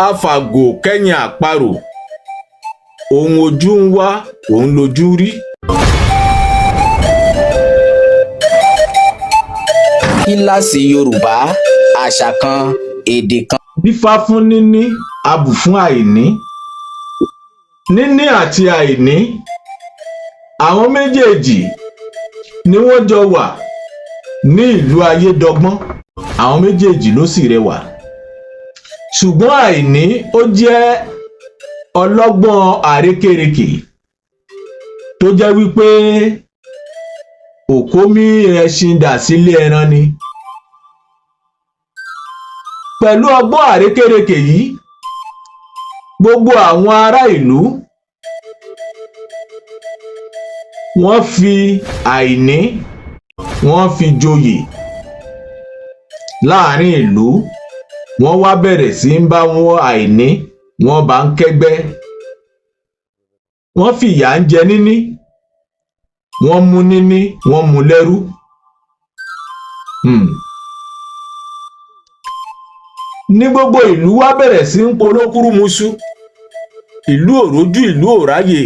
afàgò kẹ́yìn àparò ohun ojú ń wá òun lójú rí. kíláàsì Yorùbá àṣà kan èdè kan. dífá fún níní abù fún àìní. níní àti àìní àwọn méjèèjì ni wọ́n jọ wà ní ìlú ayédọgbọ́n, àwọn méjèèjì ló sì rẹwà. ṣùgbọ́n àìní ó jẹ́ ọlọ́gbọ́n àrékérekè tó jẹ́ wípé òkómí ẹṣin dà sílé ẹran ni. pẹ̀lú ọgbọ́n àrékérekè yìí, gbogbo àwọn ará ìlú wọ́n fi àìní wọ́n fi joyè láàrin ìlú. wọ́n wá bẹ̀rẹ̀ sí ń bá wọn àìní wọ́n bá ń kẹ́gbẹ́. wọ́n fìyà ń jẹ níní, wọ́n mú níní wọ́n mú lẹ́rú. ní gbogbo ìlú wá bẹ̀rẹ̀ sí ń polókúrúmuṣu. ìlú òrójú ìlú òráyè.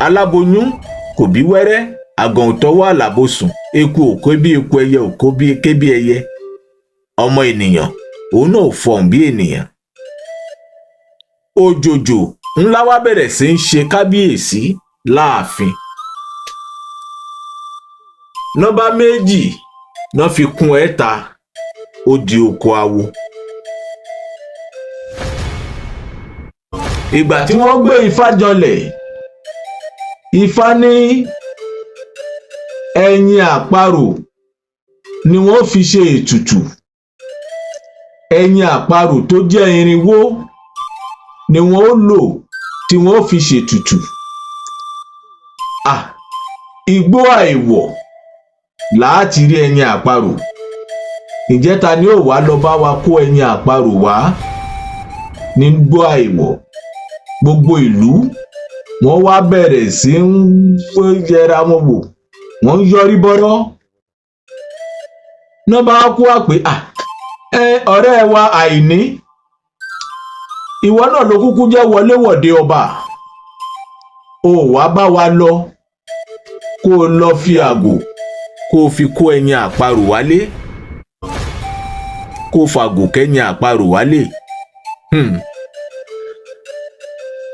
aláboyún kò bí wẹ́rẹ́, àgàn ò tọwọ́ àlàbòsùn, eku ò ké bí eku, ẹyẹ ò ké bí ẹyẹ. ọmọ ènìyàn òun náà fọhùn bí ènìyàn. òjòjò ńlá wá bẹ̀rẹ̀ sí ń ṣe kábíyèsí láàfin. nọ́mbà méjì náà fi kún ẹ̀ta, ó di oko awo. ìgbà tí wọ́n gbé Ifá jọlẹ̀, Ifá ní ẹyin àparò ni wọ́n fi ṣe ètùtù. ẹyin àparò tó jẹ́ irinwó ni wọ́n ó lò tí wọ́n fi ṣètùtù. igbó àìwọ̀ láti rí ẹyin àparò. ǹjẹ́ ta ni ó wá lọ bá wa kó ẹyin àparò wá ní igbó àìwọ̀? gbogbo ìlú wọ́n wá bẹ̀rẹ̀ sí ń yẹra wọn wò, wọ́n ń yọrí bọ́rọ́. náà bá kú wá pé ọ̀rẹ́ wa àìní, ìwọ náà ló kúkú jẹ́ wọléwọ̀de ọba, ó wá bá wa lọ kó o lọ fi àgò kó o fi kó ẹyin àparò wálé, kó o fàgò kẹ́yìn àparò wálé.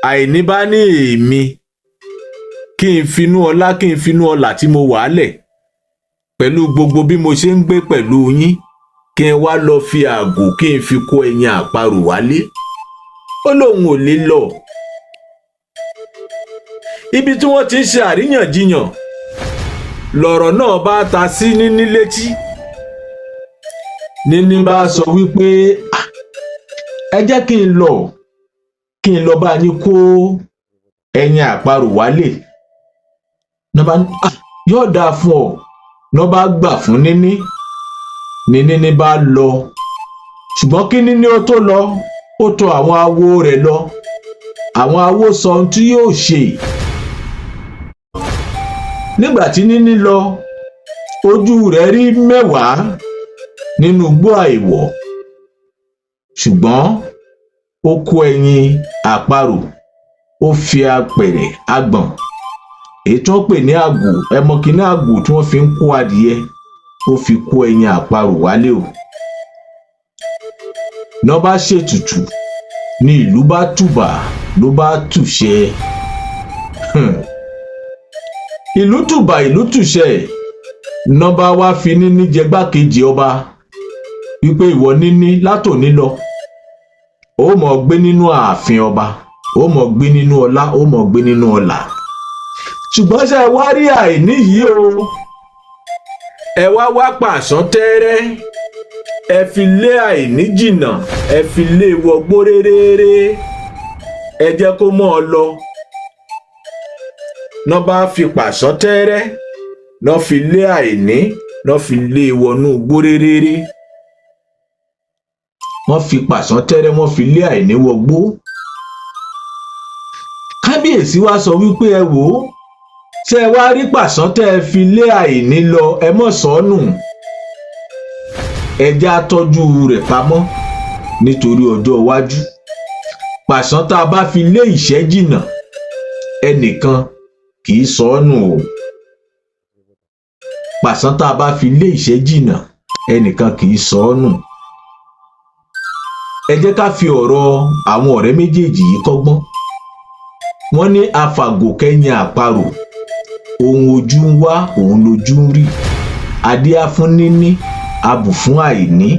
àìní bá ní èmi kí n finú ọlá kí n finú ọlà tí mo wà á lẹ̀ pẹ̀lú gbogbo bí mo ṣe ń gbé pẹ̀lú yín, kí n wá lọ fi àgò kí n fi kó ẹyin àparò wálé. ó lóun ò lè lọ. ibi tí wọ́n ti ń ṣe àríyànjiyàn lọ̀rọ̀ náà bá ta sí níní létí. níní bá sọ wípé ẹ jẹ́ kí n lọ bá yín kó ẹyin àparò wálé. nọba yóò dáa fún ọ. nọba gbà fún níní. níní bá lọ, ṣùgbọ́n kí níní ó tó lọ, ó tọ̀ àwọn awo rẹ̀ lọ. àwọn awo sọ ohun tí yóò ṣe. nígbà tí níní lọ, ojú rẹ̀ rí mẹ́wàá nínú igbó àìwọ̀, ṣùgbọ́n ó kó ẹyin àparò, ó fi apẹ̀rẹ̀ agbọ̀n èyí tí wọ́n pè ní àgò, ẹmọ kìíní àgò tí wọ́n fi ń kó adìyẹ, ó fi kó ẹyin àparò wálé o. ná bá ṣètùtù ní ìlú bá tùbà ló bá tùṣẹ. ìlú tùbà ìlú tùṣẹ. ná bá wá fi níní jẹ gbákejì ọba wípé ìwọ níní látòní lọ ó mọ̀ gbé nínú ààfin ọba, ó mọ̀ gbé nínú ọlá, ó mọ̀ gbé nínú ọlà. ṣùgbọ́n ṣe wá rí àìní yìí o, ẹ wá pàṣán tẹ́rẹ́, ẹ fi lé àìní jìnnà, ẹ fi lé wọgbó réréré, ẹ jẹ́ kó mọ́ ọ lọ. ná bá fi pàṣán tẹ́rẹ́, ná fi lé àìní, ná fi lé wọnú gbó réréré. wọ́n fi pàṣán tẹ́rẹ́, wọ́n fi lé àìní wọgbó. kábíyèsí wá sọ wípé ẹ wò ó, ṣé ẹ wá rí pàṣán tẹ́ ẹ fi lé àìní lọ, ẹ mọ̀ sọ́nù, ẹ já tọ́jú rẹ̀ pamọ́ nítorí ọjọ́ iwájú. Pàṣán tá a bá fi lé ìṣẹ́ jìnnà ẹnìkan kì í sọ ọ́ nù o. Pàṣán tá a bá fi lé ìṣẹ́ jìnnà ẹnìkan kì í sọ ọ́ nù. Ẹ jẹ́ ká fi ọ̀rọ̀ àwọn ọ̀rẹ́ méjèèjì yìí kọ́gbọ́n. Wọ́n ní afàgò kẹ́yìn àparò, ohun ojú ń wá òun lójú ń rí, adé á fún níní abù fún àìní.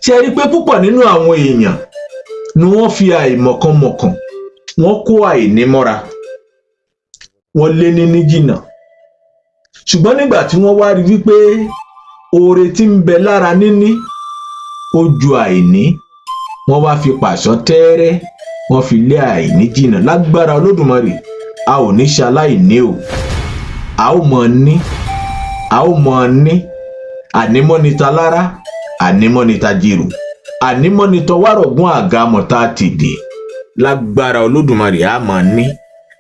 Ṣé ẹ rí pé púpọ̀ nínú àwọn èèyàn ni wọ́n fi àìmọ̀kànmọ̀kàn wọ́n kó àìní mọ́ra, wọ́n lé níní jìnnà. Ṣùgbọ́n nígbà tí wọ́n wá rí wípé oore tí ń bẹ lára níní ó ju àìní, wọ́n wá fi pàṣán tẹ́ẹ́rẹ́ wọ́n fi lé àìní jìnnà. Lágbára Olódùmarè a ò ní ṣaláìní o, a ó mọ ní, a ó mọ ní. Ànímọ́nita lára, ànímọ́nita jírò, ànímọ́nita wárọ̀gún àgàmọ̀ta tìdì. Lágbára Olódùmarè a mọ ní,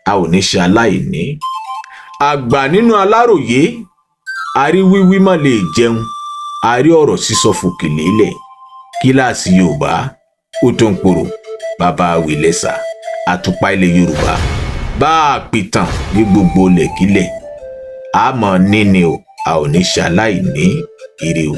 a ò ní ṣaláìní. Àgbà nínú Aláròyé, àrí wíwí má lè jẹun, àrí ọ̀rọ̀ sísọ fòkèlè lẹ̀. Kíláàsì Yorùbá ó tó ń porò, bàbá Awilẹ́sà, àtùpà ilẹ̀ Yorùbá, bá a pìtàn ní gbogbo lẹ̀kílẹ̀. A mọ̀ níní o, a ò ní ṣaláìní. Ire o.